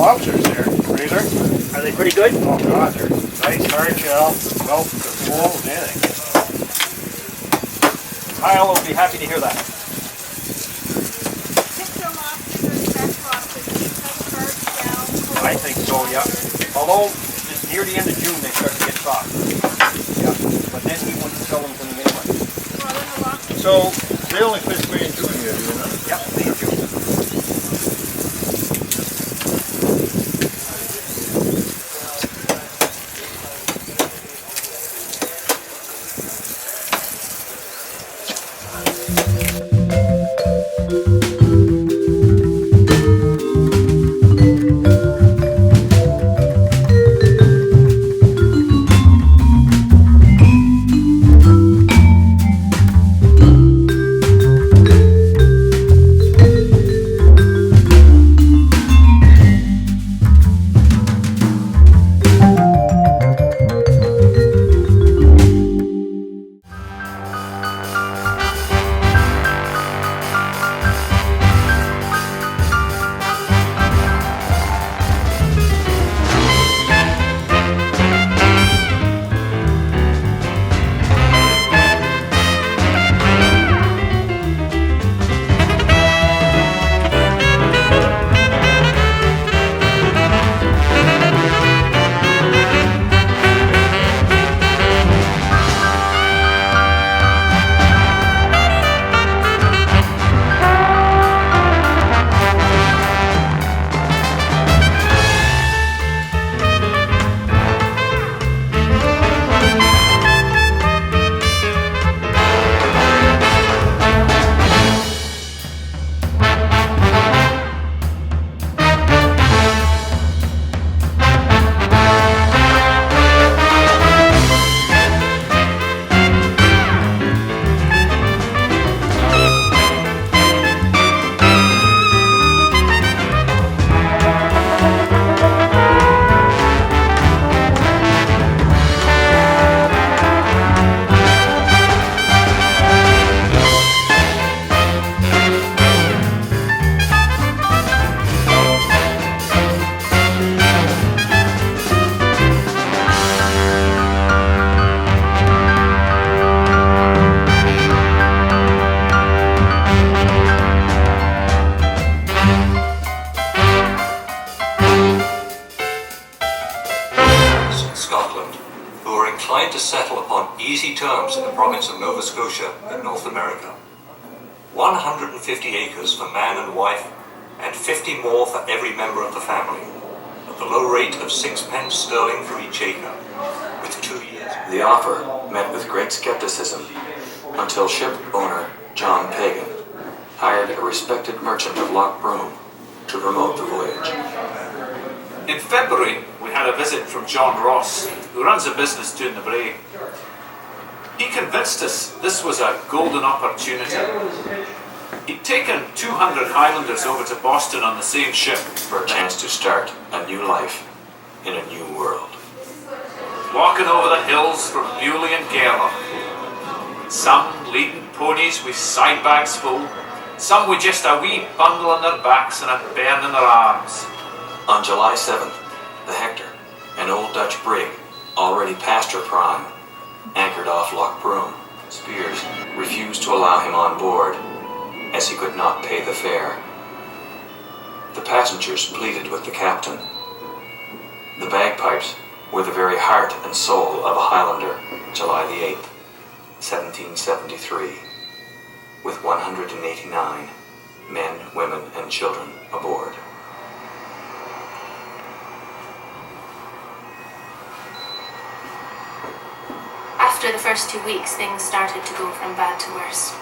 lobsters there, Fraser. Are they pretty good? Oh God, they're nice hard shell, well controlled, anything. Kyle will be happy to hear that. I think so, yeah. Although it's near the end of June they start to get soft. Yeah. But then he wouldn't sell them to me anyway. So they only fish May and June here, do you know? Yeah, May and June. Easy terms in the province of Nova Scotia in North America. 150 acres for man and wife, and 50 more for every member of the family, at the low rate of 6 pence sterling for each acre, with 2 years. The offer met with great skepticism until ship owner John Pagan hired a respected merchant of Loch Broom to promote the voyage. In February, we had a visit from John Ross, who runs a business down the Bray. He convinced us this was a golden opportunity. He'd taken 200 Highlanders over to Boston on the same ship for a chance to start a new life in a new world. Walking over the hills from Bewley and Gairloch. Some leading ponies with side bags full, some with just a wee bundle on their backs and a bairn in their arms. On July 7th, the Hector, an old Dutch brig, already past her prime, anchored off Loch Broom. Spears refused to allow him on board, as he could not pay the fare. The passengers pleaded with the captain. The bagpipes were the very heart and soul of a Highlander, July the 8th, 1773, with 189 men, women, and children aboard. After the first 2 weeks, things started to go from bad to worse.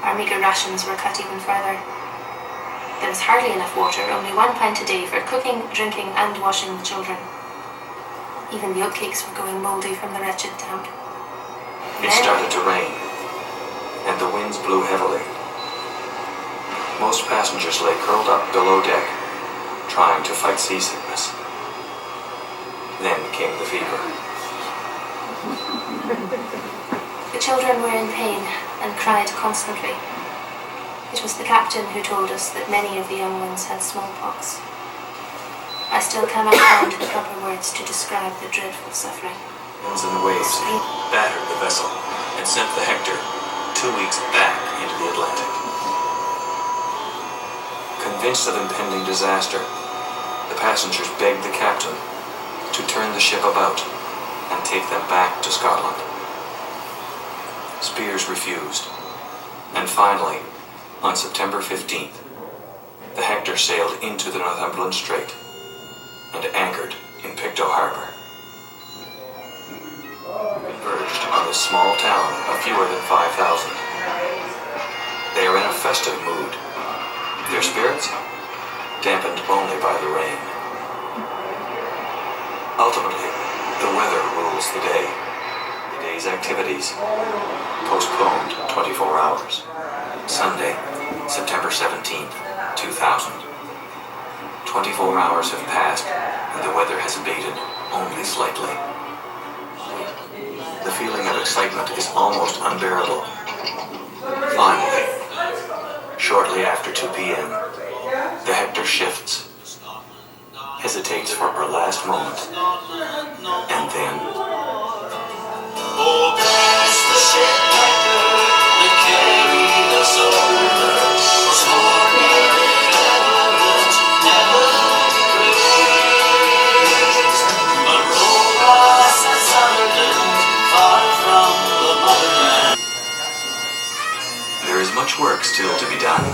Our meagre rations were cut even further. There was hardly enough water, only 1 pint a day for cooking, drinking, and washing the children. Even the oatcakes were going mouldy from the wretched damp. It started to rain, and the winds blew heavily. Most passengers lay curled up below deck, trying to fight seasickness. Then came the fever. The children were in pain and cried constantly. It was the captain who told us that many of the young ones had smallpox. I still cannot find the proper words to describe the dreadful suffering. Winds and waves battered the vessel and sent the Hector 2 weeks back into the Atlantic. Convinced of impending disaster, the passengers begged the captain to turn the ship about and take them back to Scotland. Spears refused, and finally, on September 15th, the Hector sailed into the Northumberland Strait and anchored in Pictou Harbour. Converged on this small town of fewer than 5,000. They are in a festive mood, their spirits dampened only by the rain. Ultimately, the weather rules the day. The day's activities postponed 24 hours. Sunday, September 17th, 2000. 24 hours have passed, and the weather has abated only slightly. The feeling of excitement is almost unbearable. Finally, shortly after 2 p.m., the Hector shifts, hesitates for her last moment, and then... Oh, bless the ship Hector that carried us over, for stormy elements never decreased, but rolled us at Sunderland, far from the motherland. There is much work still to be done.